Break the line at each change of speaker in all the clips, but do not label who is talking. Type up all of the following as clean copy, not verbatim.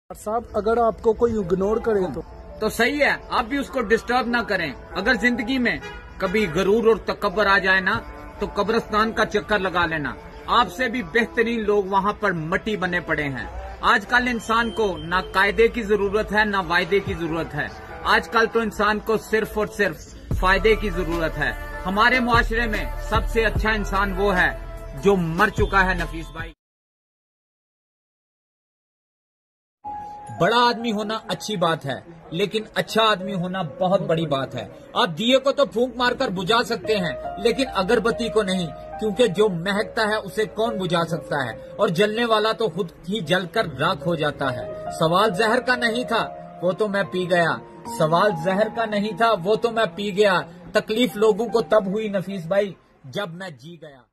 साहब अगर आपको कोई इग्नोर करे तो
सही है, आप भी उसको डिस्टर्ब ना करें। अगर जिंदगी में कभी गरूर और तकब्बर आ जाए ना तो कब्रिस्तान का चक्कर लगा लेना। आपसे भी बेहतरीन लोग वहाँ पर मट्टी बने पड़े हैं। आजकल इंसान को ना कायदे की जरूरत है ना वायदे की जरूरत है। आजकल तो इंसान को सिर्फ और सिर्फ फायदे की जरूरत है। हमारे मुआशरे में सबसे अच्छा इंसान वो है जो मर चुका है। नफीस भाई, बड़ा आदमी होना अच्छी बात है, लेकिन अच्छा आदमी होना बहुत बड़ी बात है। आप दिए को तो फूंक मारकर बुझा सकते हैं, लेकिन अगरबत्ती को नहीं, क्योंकि जो महकता है उसे कौन बुझा सकता है, और जलने वाला तो खुद ही जलकर राख हो जाता है। सवाल जहर का नहीं था, वो तो मैं पी गया। सवाल जहर का नहीं था, वो तो मैं पी गया। तकलीफ लोगों को तब हुई नफीस भाई जब मैं जी गया।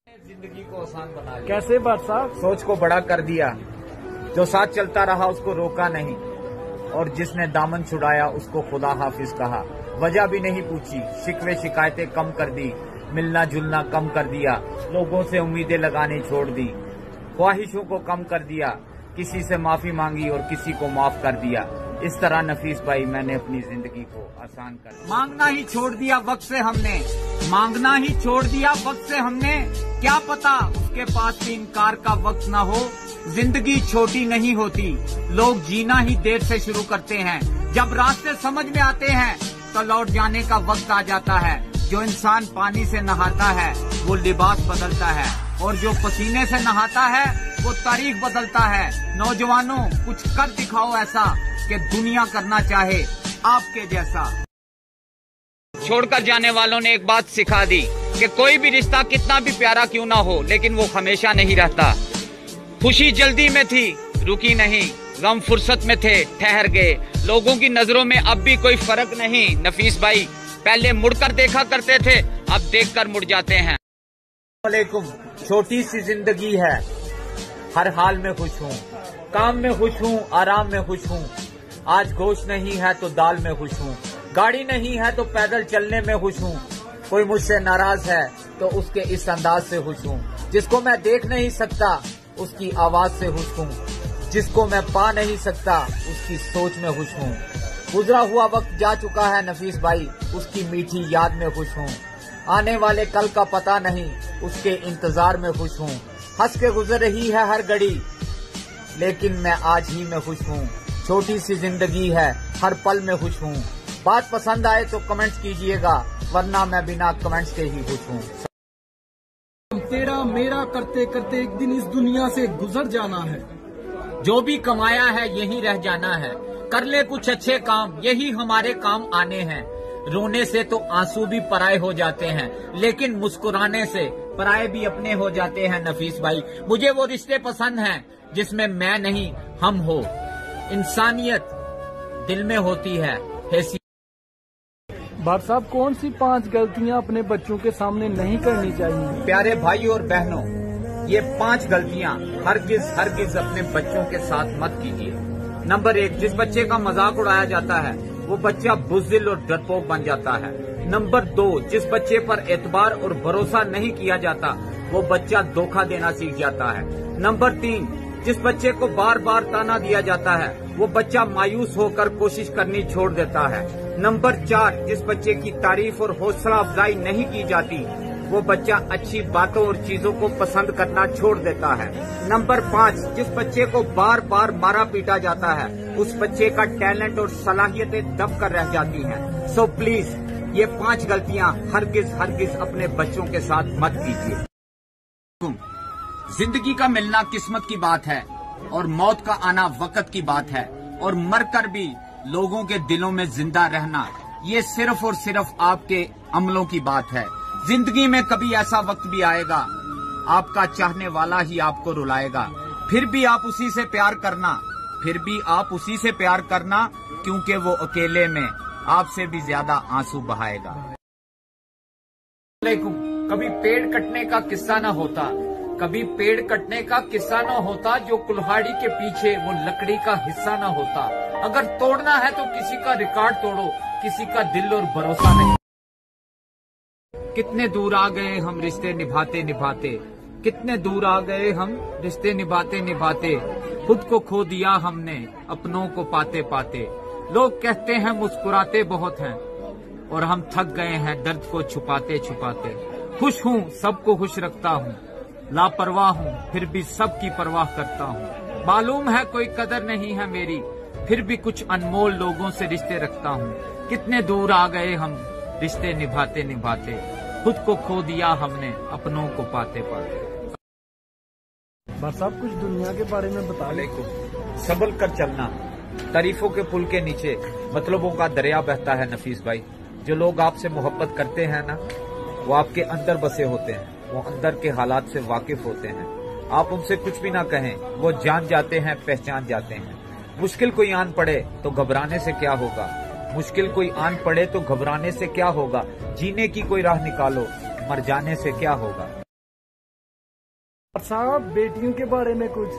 जिंदगी को आसान बना लिया।
कैसे बात साहब?
सोच को बड़ा कर दिया। जो साथ चलता रहा उसको रोका नहीं, और जिसने दामन छुड़ाया उसको खुदा हाफिज कहा। वजह भी नहीं पूछी, शिकवे शिकायतें कम कर दी, मिलना जुलना कम कर दिया, लोगों से उम्मीदें लगानी छोड़ दी, ख्वाहिशों को कम कर दिया, किसी से माफी मांगी और किसी को माफ कर दिया। इस तरह नफीस भाई मैंने अपनी जिंदगी को आसान कर दिया। मांगना ही छोड़ दिया वक्त से हमने, मांगना ही छोड़ दिया वक्त से हमने। क्या पता उसके पास भी इनकार का वक्त ना हो। जिंदगी छोटी नहीं होती, लोग जीना ही देर से शुरू करते हैं। जब रास्ते समझ में आते हैं तो लौट जाने का वक्त आ जाता है। जो इंसान पानी से नहाता है वो लिबास बदलता है, और जो पसीने से नहाता है वो तारीख बदलता है। नौजवानों, कुछ कर दिखाओ ऐसा कि दुनिया करना चाहे आपके जैसा। छोड़कर जाने वालों ने एक बात सिखा दी कि कोई भी रिश्ता कितना भी प्यारा क्यों ना हो, लेकिन वो हमेशा नहीं रहता। खुशी जल्दी में थी, रुकी नहीं, गम फुर्सत में थे, ठहर गए। लोगों की नजरों में अब भी कोई फर्क नहीं नफीस भाई। पहले मुड़कर देखा करते थे, अब देखकर मुड़ जाते हैं। वालेकुम। छोटी सी जिंदगी है, हर हाल में खुश हूँ, काम में खुश हूँ, आराम में खुश हूँ। आज गोश्त नहीं है तो दाल में खुश हूँ, गाड़ी नहीं है तो पैदल चलने में खुश हूँ। कोई मुझसे नाराज है तो उसके इस अंदाज से खुश हूँ। जिसको मैं देख नहीं सकता उसकी आवाज से खुश हूँ, जिसको मैं पा नहीं सकता उसकी सोच में खुश हूँ। गुजरा हुआ वक्त जा चुका है नफीस भाई, उसकी मीठी याद में खुश हूँ। आने वाले कल का पता नहीं, उसके इंतजार में खुश हूँ। हंस के गुजर रही है हर घड़ी, लेकिन मैं आज ही में खुश हूँ। छोटी सी जिंदगी है, हर पल में खुश हूँ। बात पसंद आए तो कमेंट्स कीजिएगा, वरना मैं बिना कमेंट्स के ही खुश हूँ।
तेरा मेरा करते करते एक दिन इस दुनिया से गुजर जाना है।
जो भी कमाया है यही रह जाना है। कर ले कुछ अच्छे काम, यही हमारे काम आने हैं। रोने से तो आंसू भी पराए हो जाते हैं, लेकिन मुस्कुराने से पराए भी अपने हो जाते हैं नफीस भाई। मुझे वो रिश्ते पसंद हैं जिसमें मैं नहीं हम हो। इंसानियत दिल में होती है।
भाट साहब, कौन सी 5 गलतियां अपने बच्चों के सामने नहीं करनी चाहिए?
प्यारे भाई और बहनों, ये 5 गलतियां हरगिज अपने बच्चों के साथ मत कीजिए। नंबर 1, जिस बच्चे का मजाक उड़ाया जाता है वो बच्चा बुज़दिल और डरपोक बन जाता है। नंबर 2, जिस बच्चे पर एतबार और भरोसा नहीं किया जाता वो बच्चा धोखा देना सीख जाता है। नंबर 3, जिस बच्चे को बार बार ताना दिया जाता है वो बच्चा मायूस होकर कोशिश करनी छोड़ देता है। नंबर 4, जिस बच्चे की तारीफ और हौसला अफजाई नहीं की जाती वो बच्चा अच्छी बातों और चीजों को पसंद करना छोड़ देता है। नंबर 5, जिस बच्चे को बार बार मारा पीटा जाता है उस बच्चे का टैलेंट और सलाहियतें दब कर रह जाती हैं। सो प्लीज ये 5 गलतियां हरगिज अपने बच्चों के साथ मत कीजिए। जिंदगी का मिलना किस्मत की बात है, और मौत का आना वक्त की बात है, और मरकर भी लोगों के दिलों में जिंदा रहना ये सिर्फ और सिर्फ आपके अमलों की बात है। जिंदगी में कभी ऐसा वक्त भी आएगा आपका चाहने वाला ही आपको रुलाएगा, फिर भी आप उसी से प्यार करना, क्योंकि वो अकेले में आपसे भी ज्यादा आंसू बहाएगा। कभी पेड़ कटने का किस्सा न होता, कभी पेड़ कटने का किस्सा न होता, जो कुल्हाड़ी के पीछे वो लकड़ी का हिस्सा न होता। अगर तोड़ना है तो किसी का रिकॉर्ड तोड़ो, किसी का दिल और भरोसा नहीं। कितने दूर आ गए हम रिश्ते निभाते निभाते, कितने दूर आ गए हम रिश्ते निभाते निभाते, खुद को खो दिया हमने अपनों को पाते पाते। लोग कहते हैं मुस्कुराते बहुत हैं और हम थक गए हैं दर्द को छुपाते छुपाते। खुश हूँ सबको खुश रखता हूँ, लापरवाह हूँ फिर भी सबकी परवाह करता हूँ। मालूम है कोई कदर नहीं है मेरी, फिर भी कुछ अनमोल लोगों से रिश्ते रखता हूँ। कितने दूर आ गए हम रिश्ते निभाते निभाते, खुद को खो दिया हमने अपनों को पाते पाते।
बस आप कुछ दुनिया के बारे में बता ले।
संभल कर चलना, तारीफों के पुल के नीचे मतलबों का दरिया बहता है नफीस भाई। जो लोग आपसे मोहब्बत करते हैं ना, वो आपके अंदर बसे होते हैं, वो अंदर के हालात से वाकिफ होते हैं। आप उनसे कुछ भी ना कहें, वो जान जाते हैं, पहचान जाते हैं। मुश्किल कोई आन पड़े तो घबराने से क्या होगा, मुश्किल कोई आन पड़े तो घबराने से क्या होगा। जीने की कोई राह निकालो, मर जाने से क्या होगा।
साहब बेटियों के बारे में कुछ।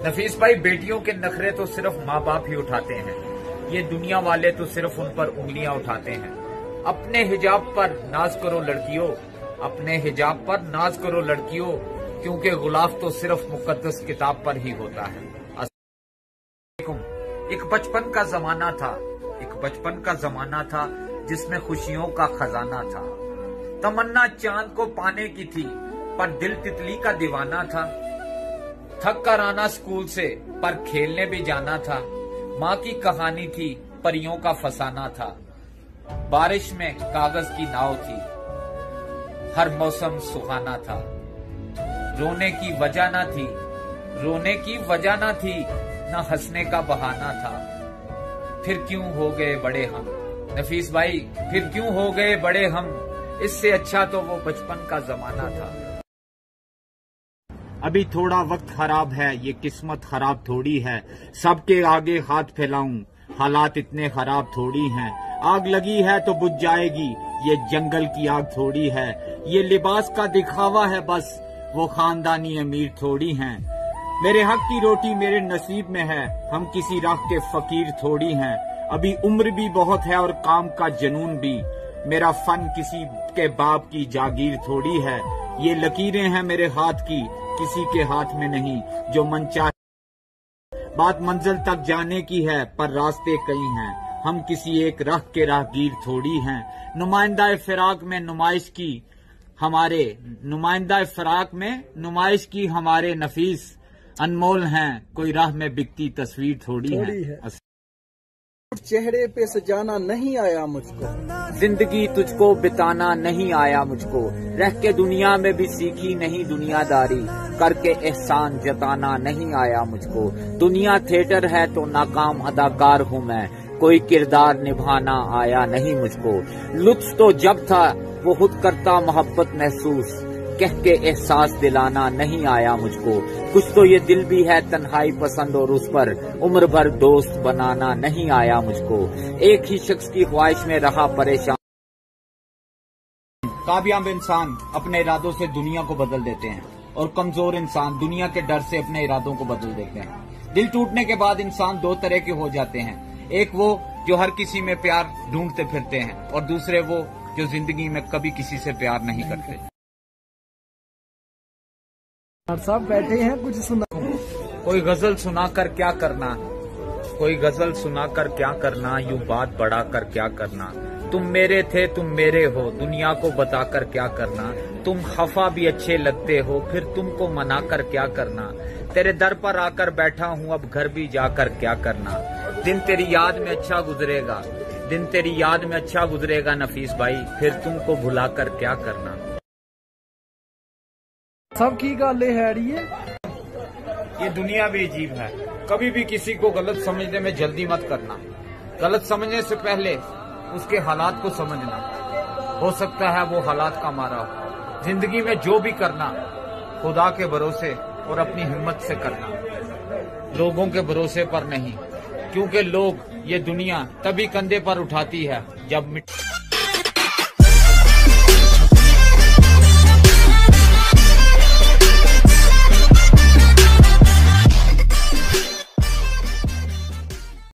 नफीस भाई, बेटियों के नखरे तो सिर्फ माँ बाप ही उठाते हैं, ये दुनिया वाले तो सिर्फ उन पर उंगलियां उठाते हैं। अपने हिजाब पर नाज करो लड़कियों, अपने हिजाब पर नाज करो लड़कियों, क्योंकि गुलाफ तो सिर्फ मुकद्दस किताब पर ही होता है। एक बचपन का जमाना था, एक बचपन का जमाना था जिसमें खुशियों का खजाना था। तमन्ना चांद को पाने की थी पर दिल तितली का दीवाना था। थक कर आना स्कूल से पर खेलने भी जाना था। माँ की कहानी थी परियों का फसाना था। बारिश में कागज की नाव थी, हर मौसम सुहाना था। रोने की वजह न थी, रोने की वजह न थी, न हंसने का बहाना था। फिर क्यों हो गए बड़े हम, नफीस भाई फिर क्यों हो गए बड़े हम, इससे अच्छा तो वो बचपन का जमाना था। अभी थोड़ा वक्त खराब है, ये किस्मत खराब थोड़ी है। सबके आगे हाथ फैलाऊं, हालात इतने खराब थोड़ी हैं। आग लगी है तो बुझ जाएगी, ये जंगल की आग थोड़ी है। ये लिबास का दिखावा है बस, वो खानदानी अमीर थोड़ी हैं। मेरे हक की रोटी मेरे नसीब में है, हम किसी राह के फकीर थोड़ी हैं। अभी उम्र भी बहुत है और काम का जुनून भी, मेरा फन किसी के बाप की जागीर थोड़ी है। ये लकीरें हैं मेरे हाथ की, किसी के हाथ में नहीं, जो मन चाहे। बात मंजिल तक जाने की है पर रास्ते कई हैं, हम किसी एक राह के राहगीर थोड़ी हैं। नुमाइंदा फिराक में नुमाइश की हमारे, नुमाइंदा फिराक में नुमाइश की हमारे नफीस अनमोल हैं, कोई राह में बिकती तस्वीर थोड़ी है।
चेहरे पे सजाना नहीं आया मुझको,
जिंदगी तुझको बिताना नहीं आया मुझको। रह के दुनिया में भी सीखी नहीं दुनियादारी, करके एहसान जताना नहीं आया मुझको। दुनिया थिएटर है तो नाकाम अदाकार हूँ मैं, कोई किरदार निभाना आया नहीं मुझको। लुत्फ तो जब था वो खुद करता मोहब्बत महसूस, कह के एहसास दिलाना नहीं आया मुझको। कुछ तो ये दिल भी है तन्हाई पसंद और उस पर उम्र भर दोस्त बनाना नहीं आया मुझको। एक ही शख्स की ख्वाहिश में रहा परेशान। कामयाब इंसान अपने इरादों से दुनिया को बदल देते हैं और कमजोर इंसान दुनिया के डर से अपने इरादों को बदल देते हैं। दिल टूटने के बाद इंसान दो तरह के हो जाते हैं, एक वो जो हर किसी में प्यार ढूंढते फिरते हैं और दूसरे वो जो जिंदगी में कभी किसी से प्यार नहीं करते।
साहब बैठे हैं, कुछ सुना।
कोई गजल सुनाकर क्या करना, कोई गजल सुनाकर क्या करना, यूं बात बढ़ाकर क्या करना। तुम मेरे थे तुम मेरे हो, दुनिया को बताकर क्या करना। तुम खफा भी अच्छे लगते हो, फिर तुमको मनाकर क्या करना। तेरे दर पर आकर बैठा हूँ, अब घर भी जाकर क्या करना। दिन तेरी याद में अच्छा गुजरेगा, दिन तेरी याद में अच्छा गुजरेगा नफीस भाई, फिर तुमको भुलाकर क्या करना।
सब की गल है
ये दुनिया भी अजीब है, कभी भी किसी को गलत समझने में जल्दी मत करना। गलत समझने से पहले उसके हालात को समझना, हो सकता है वो हालात का मारा हो। जिंदगी में जो भी करना खुदा के भरोसे और अपनी हिम्मत से करना, लोगों के भरोसे पर नहीं, क्योंकि लोग ये दुनिया तभी कंधे पर उठाती है जब